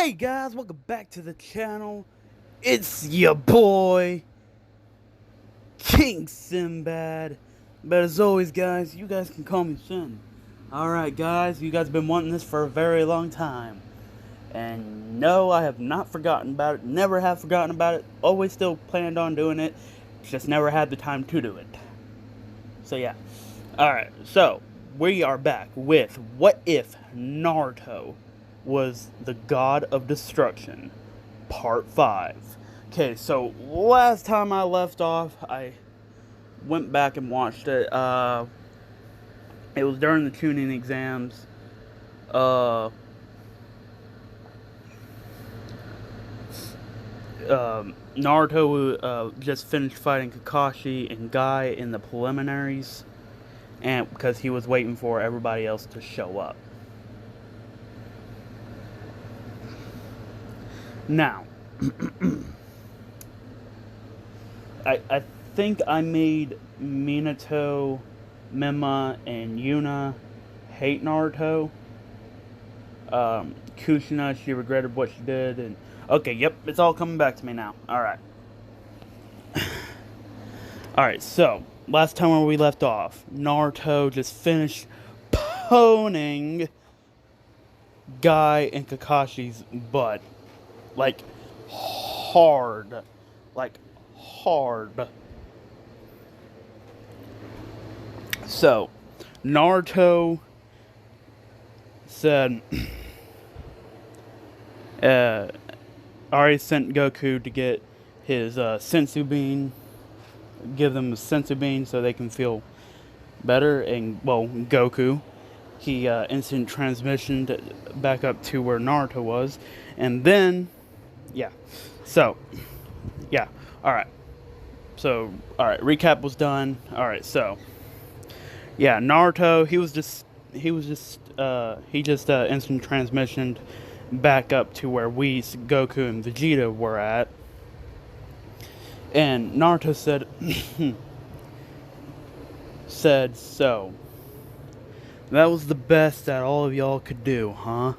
Hey guys, welcome back to the channel. It's your boy, King Sinbad. But as always guys, you guys can call me Sin. Alright guys, you guys have been wanting this for a very long time. And no, I have not forgotten about it, never have forgotten about it, always still planned on doing it, just never had the time to do it. So yeah. Alright, so we are back with What If Naruto was the God of Destruction, Part 5. Okay, so last time I left off, I went back and watched it. It was during the tuning exams. Naruto just finished fighting Kakashi and Guy in the preliminaries, and because he was waiting for everybody else to show up. Now, I think I made Minato, Mima, and Yuna hate Naruto. Kushina, she regretted what she did, and okay, yep, it's all coming back to me now. Alright. Alright, so, last time where we left off, Naruto just finished poning Guy and Kakashi's butt. Like, hard. Like, hard. So, Naruto said, already sent Goku to get his sensu bean. Give them a sensu bean so they can feel better. And, well, Goku, he instant transmissioned back up to where Naruto was. And then, yeah. So, yeah. Alright. So, alright. Recap was done. Alright, so. Yeah, Naruto, he just instant transmissioned back up to where Whis, Goku, and Vegeta were at. And Naruto said, so, that was the best that all of y'all could do, huh?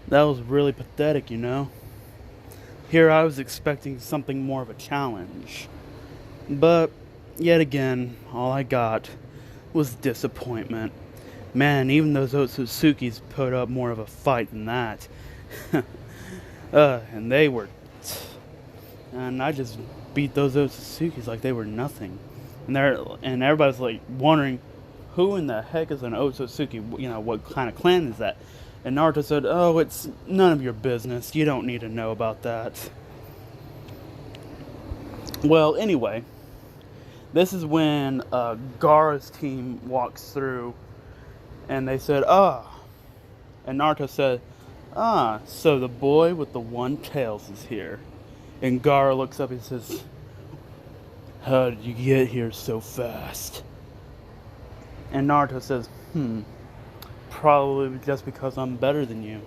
That was really pathetic, you know? Here I was expecting something more of a challenge. But, yet again, all I got was disappointment. Man, even those Otsutsukis put up more of a fight than that. And they were... And I just beat those Otsutsukis like they were nothing. And everybody's like wondering, who in the heck is an Otsutsuki? You know, what kind of clan is that? And Naruto said, oh, it's none of your business. You don't need to know about that. Well, anyway, this is when Gaara's team walks through, and they said, and Naruto said, so the boy with the one tails is here. And Gaara looks up and says, how did you get here so fast? And Naruto says, probably just because I'm better than you,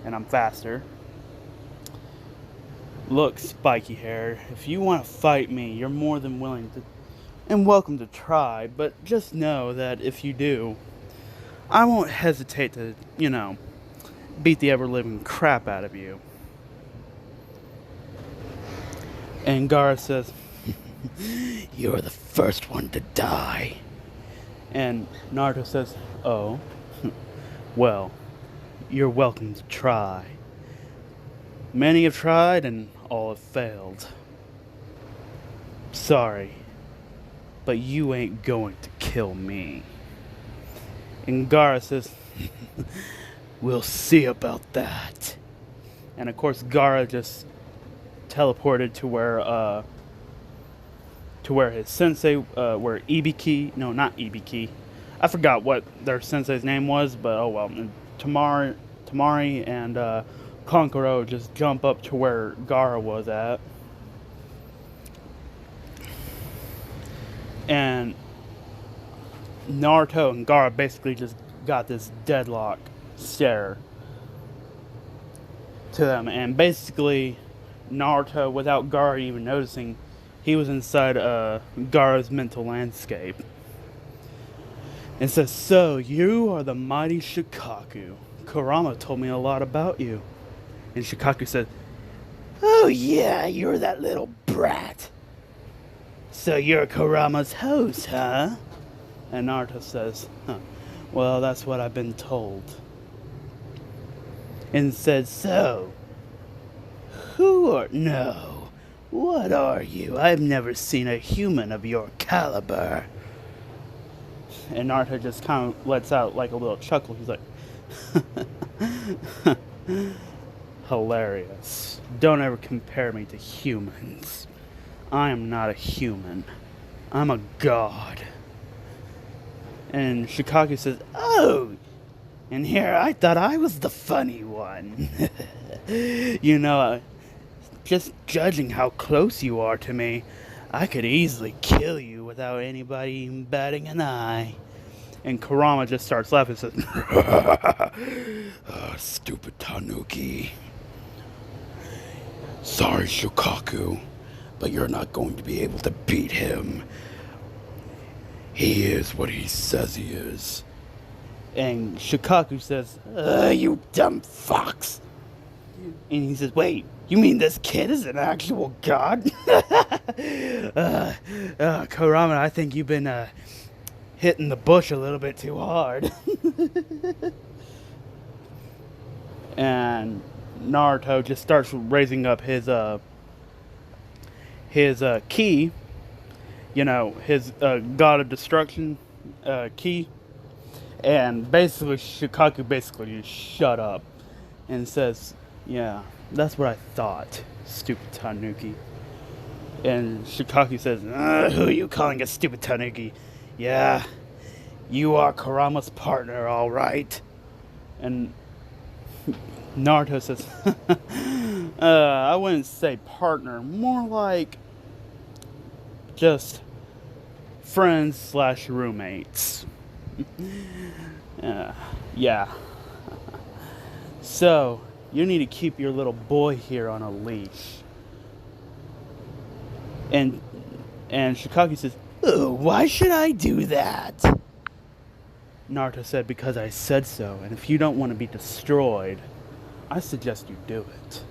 and I'm faster. Look, spiky hair, if you want to fight me, you're more than willing to, and welcome to try, but just know that if you do, I won't hesitate to, beat the ever-living crap out of you. And Gaara says, you're the first one to die. And Naruto says, oh, well, you're welcome to try. Many have tried and all have failed. Sorry, but you ain't going to kill me. And Gaara says, we'll see about that. And of course Gaara just teleported to where his sensei, where Ibiki, no, not Ibiki, I forgot what their sensei's name was, but oh well. Tamari and Konkoro just jump up to where Gaara was at. And Naruto and Gaara basically just got this deadlock stare to them. And basically, Naruto, without Gaara even noticing, he was inside Gaara's mental landscape. And says, so, you are the mighty Shikaku. Kurama told me a lot about you. And Shikaku said, "Oh yeah, you're that little brat. So you're Kurama's host, huh?" And Naruto says, "Well, that's what I've been told." And said, "So, what are you? I've never seen a human of your caliber." And Naruto just kind of lets out like a little chuckle. He's like, "Hilarious. Don't ever compare me to humans. I am not a human. I'm a god." And Shikaku says, "Oh, and here I thought I was the funny one." Just judging how close you are to me, I could easily kill you without anybody even batting an eye." And Kurama just starts laughing and says, "Stupid Tanuki. Sorry, Shikaku, but you're not going to be able to beat him. He is what he says he is." And Shikaku says, "You dumb fox." And he says, "Wait, you mean this kid is an actual god?" Kurama, I think you've been hitting the bush a little bit too hard." And Naruto just starts raising up his ki, his God of Destruction ki. And basically, Shikaku basically just shut up and says, "Yeah, that's what I thought, stupid Tanuki." And Shikaku says, "Who are you calling a stupid Tanuki? Yeah, you are Kurama's partner, all right." And Naruto says, "I wouldn't say partner, more like just friends/roommates. Yeah. So, you need to keep your little boy here on a leash." And Shikaku says, "Oh, why should I do that?" Naruto said, "Because I said so, and if you don't want to be destroyed, I suggest you do it."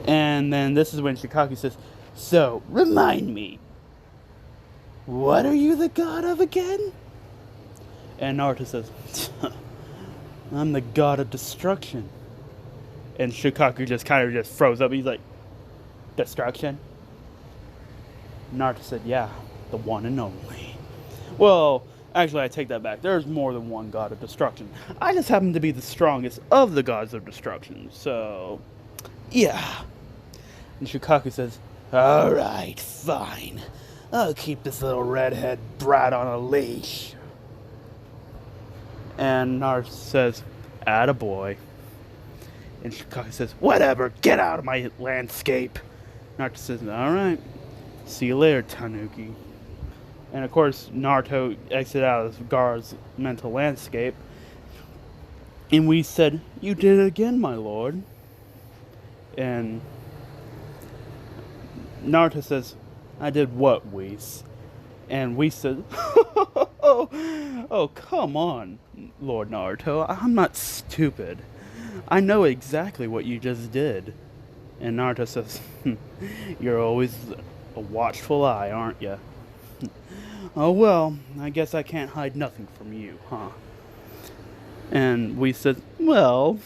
And then this is when Shikaku says, "So, remind me, what are you the god of again?" And Naruto says, "I'm the god of destruction." And Shikaku just kind of just froze up. He's like, "Destruction?" Naruto said, "Yeah, the one and only." Well, actually, I take that back. There's more than one god of destruction. I just happen to be the strongest of the gods of destruction. So, yeah. And Shikaku says, "Alright, fine. I'll keep this little redhead brat on a leash." And Naruto says, "Attaboy." And Shikaku says, "Whatever, get out of my landscape." Naruto says, "Alright, see you later, Tanuki." And of course, Naruto exited out of Gaara's mental landscape. And Whis said, "You did it again, my lord." And Naruto says, "I did what, Whis?" And Whis said, "Oh, come on, Lord Naruto. I'm not stupid. I know exactly what you just did." And Naruto says, "You're always a watchful eye, aren't you?" "Oh well, I guess I can't hide nothing from you, huh?" And we said, "Well,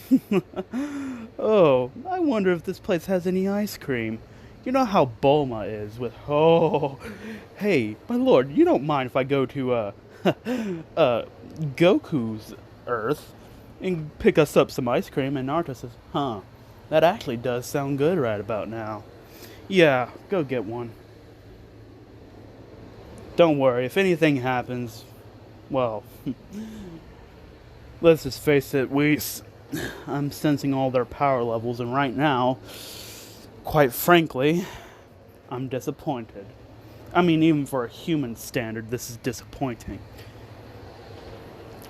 oh, I wonder if this place has any ice cream. You know how Bulma is with, oh, hey, my lord, you don't mind if I go to, Goku's Earth and pick us up some ice cream?" And Naruto says, "Huh, that actually does sound good right about now. Yeah, go get one. Don't worry, if anything happens, well, let's just face it, I'm sensing all their power levels, and right now, quite frankly, I'm disappointed. I mean, even for a human standard, this is disappointing.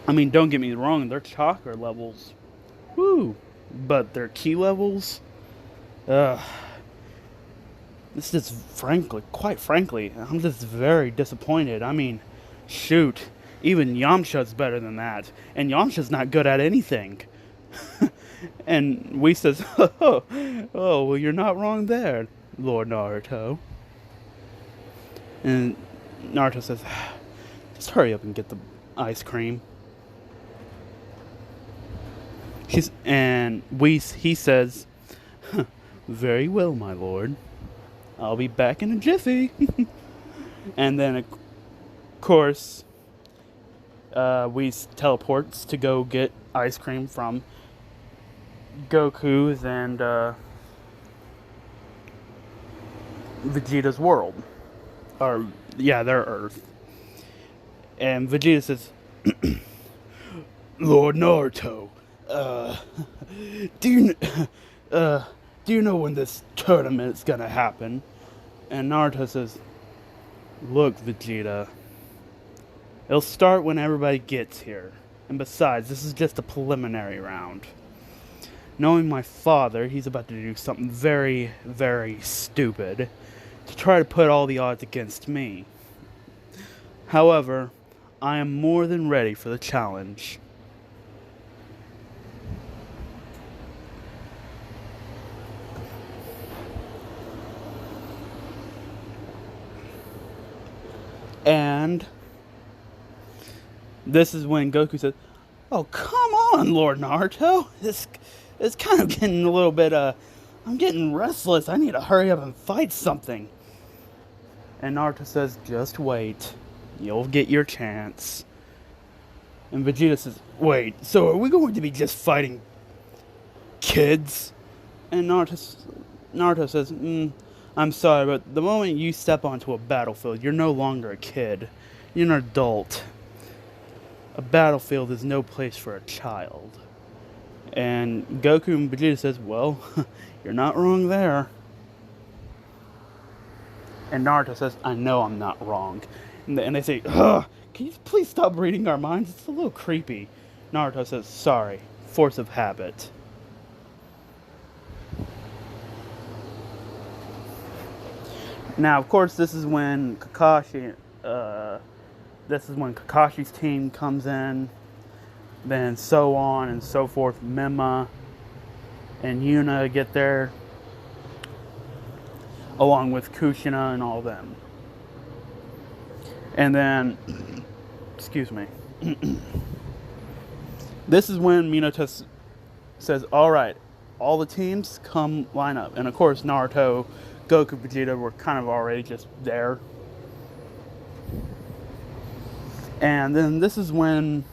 I mean, don't get me wrong, their chakra levels, woo, but their ki levels, this is quite frankly, I'm just very disappointed. I mean, shoot, Even Yamcha's better than that, and Yamcha's not good at anything. And Whis says, oh, well, you're not wrong there, Lord Naruto. And Naruto says, just hurry up and get the ice cream. And Whis, he says, very well, my lord. I'll be back in a jiffy. And then, of course, Whis teleports to go get ice cream from Goku's and Vegeta's world. Or, yeah, their Earth. And Vegeta says, Lord Naruto, do you know when this tournament's gonna happen? And Naruto says, look, Vegeta, it'll start when everybody gets here. And besides, this is just a preliminary round. Knowing my father, he's about to do something very, very stupid to try to put all the odds against me. However, I am more than ready for the challenge. And this is when Goku says, oh, come on, Lord Naruto. It's kind of getting a little bit, I'm getting restless. I need to hurry up and fight something. And Naruto says, just wait. You'll get your chance. And Vegeta says, wait, so are we going to be just fighting kids? And Naruto says, I'm sorry, but the moment you step onto a battlefield, you're no longer a kid. You're an adult. A battlefield is no place for a child. And Goku and Vegeta says, well, you're not wrong there. And Naruto says, I know I'm not wrong. And they say, ugh, can you please stop reading our minds? It's a little creepy. Naruto says, sorry, force of habit. Now, of course, this is when Kakashi's team comes in. Then so on and so forth. Mima and Yuna get there, along with Kushina and all them. And then, excuse me. This is when Minato says, alright, all the teams come line up. And of course, Naruto, Goku, Vegeta were kind of already just there. And then this is when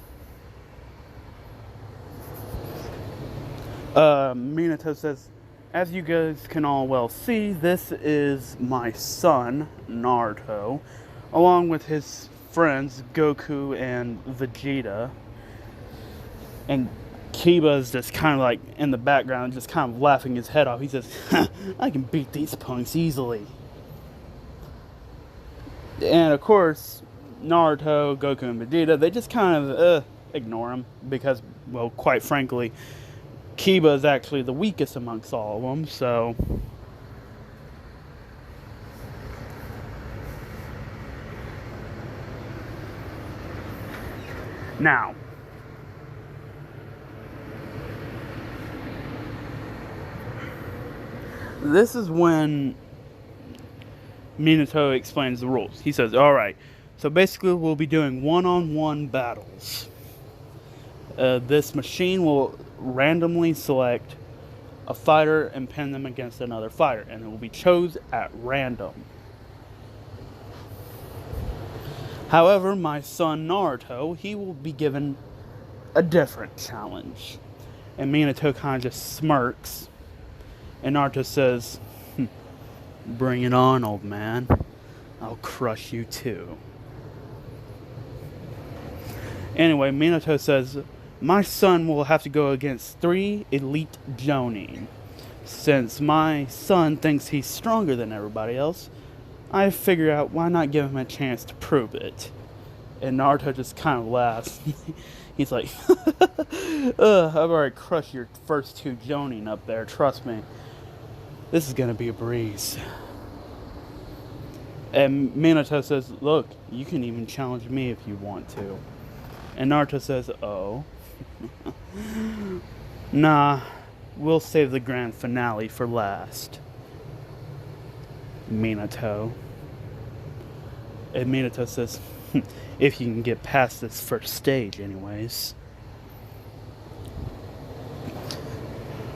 Minato says, as you guys can all well see, this is my son, Naruto, along with his friends, Goku and Vegeta. And Kiba's just kind of like in the background, just kind of laughing his head off. He says, I can beat these punks easily. And of course, Naruto, Goku, and Vegeta, they just kind of ignore him because, well, quite frankly, Kiba is actually the weakest amongst all of them, so now, this is when Minato explains the rules. He says, alright, so basically we'll be doing one-on-one battles. This machine will randomly select a fighter and pin them against another fighter, and it will be chosen at random. However, my son Naruto, he will be given a different challenge. And Minato kind of just smirks, and Naruto says, bring it on, old man. I'll crush you too. Anyway, Minato says, my son will have to go against 3 elite Jonin. Since my son thinks he's stronger than everybody else, I figure out why not give him a chance to prove it. And Naruto just kind of laughs. He's like, I've already crushed your first 2 Jonin up there, trust me. This is gonna be a breeze. And Minato says, look, you can even challenge me if you want to. And Naruto says, oh. Nah, we'll save the grand finale for last. Minato. And Minato says, if you can get past this first stage anyways.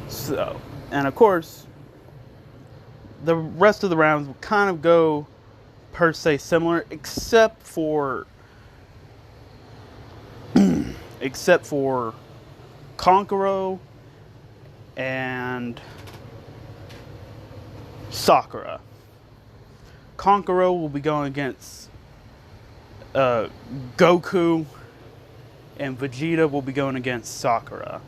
So, and of course, the rest of the rounds will kind of go per se similar, except for Konkoro and Sakura. Konkoro will be going against Goku, and Vegeta will be going against Sakura.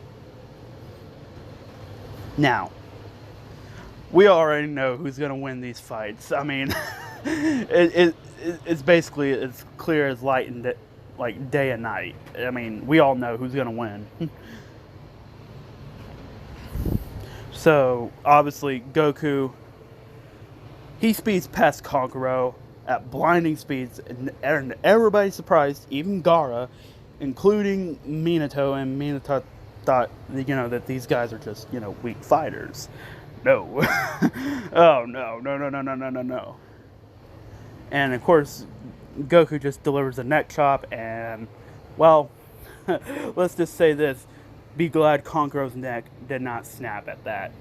Now, we already know who's going to win these fights. I mean, it's basically as clear as light and like day and night. I mean, we all know who's going to win. So, obviously, Goku, he speeds past Konkoro at blinding speeds, and everybody's surprised, even Gaara, including Minato, and Minato thought, that these guys are just, weak fighters. No. Oh, no. And, of course, Goku just delivers a neck chop, and, well, let's just say this. Be glad Konkoro's neck did not snap at that.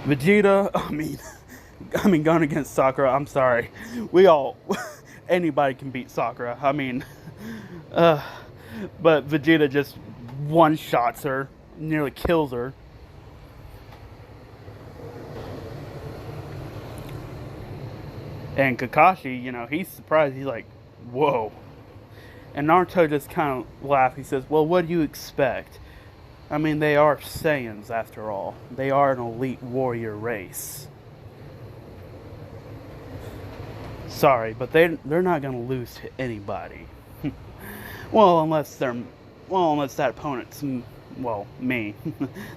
Vegeta, I mean, going against Sakura, I'm sorry. Anybody can beat Sakura. I mean, but Vegeta just one-shots her, nearly kills her. And Kakashi, he's surprised. He's like, whoa. And Naruto just kind of laughs. He says, well, what do you expect? I mean, they are Saiyans, after all. They are an elite warrior race. Sorry, but they're not going to lose to anybody. unless that opponent's, me.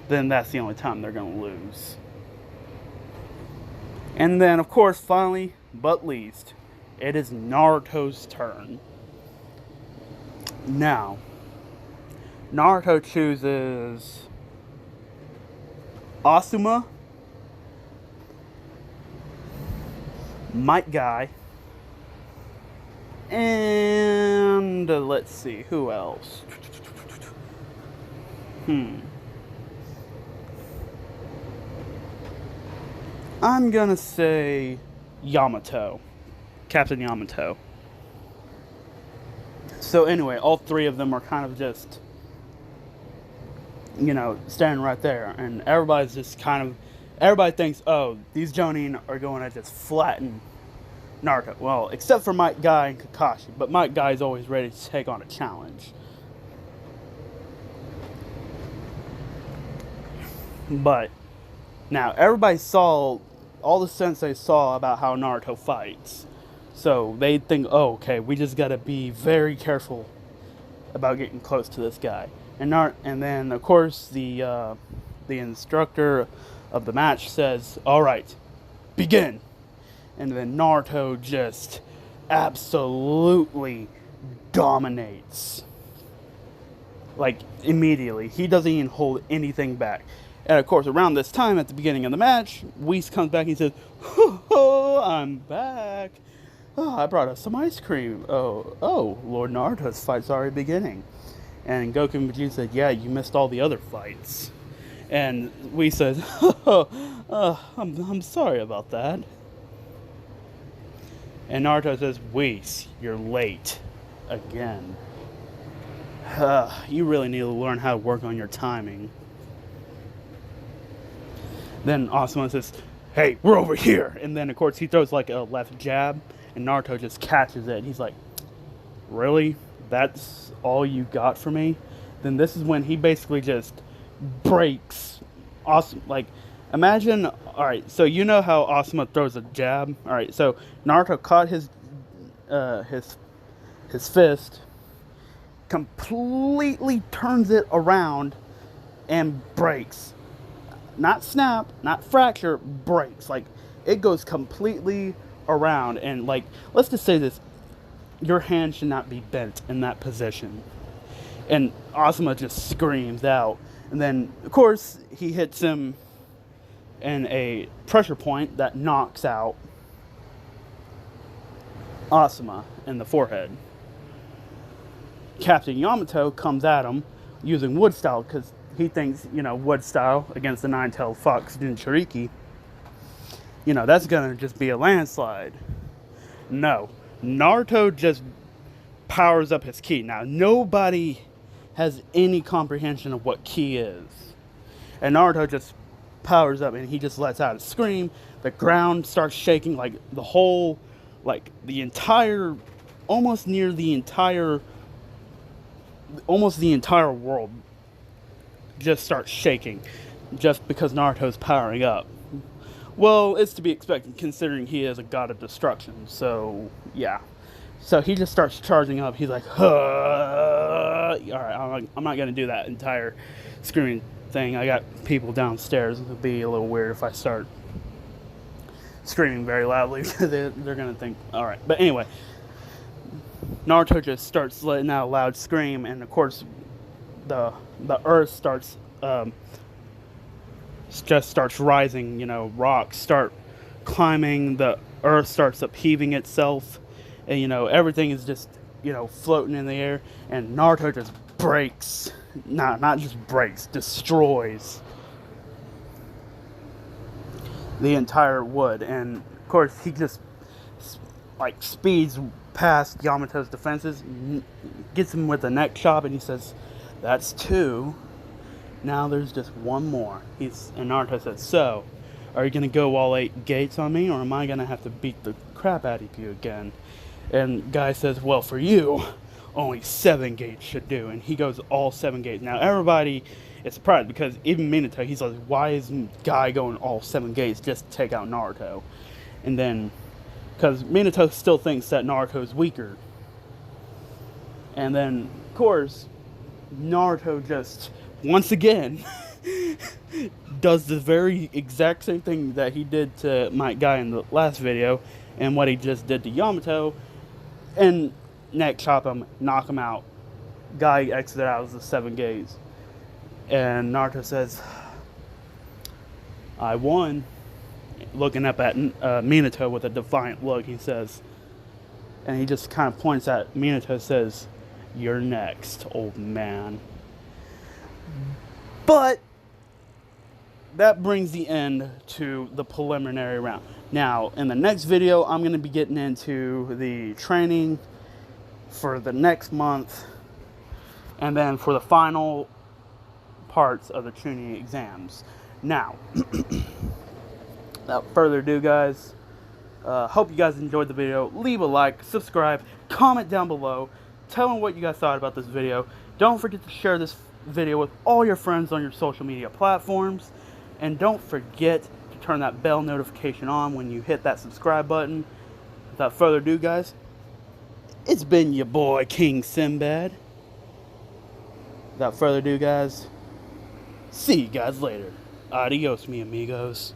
Then that's the only time they're going to lose. And then, of course, finally, but least, it is Naruto's turn. Now, Naruto chooses Asuma, Might Guy, and let's see, who else? I'm gonna say Yamato, Captain Yamato. So anyway, all three of them are kind of just, standing right there. And everybody's just everybody thinks, oh, these Jonin are going to just flatten Naruto. Well, except for Might Guy and Kakashi. But Might Guy is always ready to take on a challenge. But now, everybody saw, all the senseis saw about how Naruto fights. So they think, oh, okay, we just gotta be very careful about getting close to this guy. And then, of course, the instructor of the match says, all right, begin. And then Naruto just absolutely dominates. Like, immediately. He doesn't even hold anything back. And, of course, around this time, at the beginning of the match, Whis comes back and he says, oh, I'm back. Oh, I brought us some ice cream. Oh, Lord Naruto's fight's already beginning. And Goku and Vegeta said, yeah, you missed all the other fights. And Whis says, I'm sorry about that. And Naruto says, Whis, you're late. Again. You really need to learn how to work on your timing. Then Asuma says, hey, we're over here. And then, of course, he throws like a left jab. And Naruto just catches it. And he's like, really? That's all you got for me? Then this is when he basically just breaks Asuma. Like, imagine, alright, so you know how Asuma throws a jab? Alright, so Naruto caught his fist, completely turns it around, and breaks. Not snap, not fracture, breaks. Like, it goes completely around. And, like, let's just say this. your hand should not be bent in that position. And Asuma just screams out. And then, of course, he hits him in a pressure point that knocks out Asuma in the forehead. Captain Yamato comes at him using wood style because he thinks, wood style against the nine-tailed fox Jinchuriki, that's gonna just be a landslide. No. Naruto just powers up his ki. Now, nobody has any comprehension of what ki is. And Naruto just powers up and he just lets out a scream. The ground starts shaking, like the entire world just starts shaking just because Naruto's powering up. Well, it's to be expected considering he is a god of destruction. So, yeah. So he just starts charging up. He's like, alright, I'm not going to do that entire screaming thing. I got people downstairs. It would be a little weird if I start screaming very loudly. They're going to think, alright. But anyway, Naruto just starts letting out a loud scream. And of course, the earth starts rising. Rocks start climbing. The earth starts upheaving itself. And, everything is just, floating in the air. And Naruto just breaks. Not just breaks. Destroys the entire wood. And, of course, he just, speeds past Yamato's defenses. Gets him with a neck chop. And he says, that's 2. Now there's just 1 more. And Naruto says, so, are you going to go all 8 gates on me? Or am I going to have to beat the crap out of you again? And Guy says, well, for you, only 7 gates should do. And he goes all 7 gates. Now, everybody is surprised because even Minato, he's like, why isn't Guy going all 7 gates just to take out Naruto? And then, because Minato still thinks that Naruto's weaker. And then, of course, Naruto just, once again, does the very exact same thing that he did to my guy in the last video and what he just did to Yamato. And neck chop him, knock him out. Guy exited out of the 7 gates. And Naruto says, I won. Looking up at Minato with a defiant look, he says. And he just kind of points at Minato, says, you're next, old man. But that brings the end to the preliminary round. Now, in the next video, I'm going to be getting into the training for the next month, and then for the final parts of the Chunin exams. Now, without further ado, guys, hope you guys enjoyed the video. Leave a like, subscribe, comment down below. Tell me what you guys thought about this video. Don't forget to share this video with all your friends on your social media platforms. And don't forget to turn that bell notification on when you hit that subscribe button. Without further ado, guys, it's been your boy, King Sinbad. Without further ado, guys, see you guys later. Adios, mi amigos.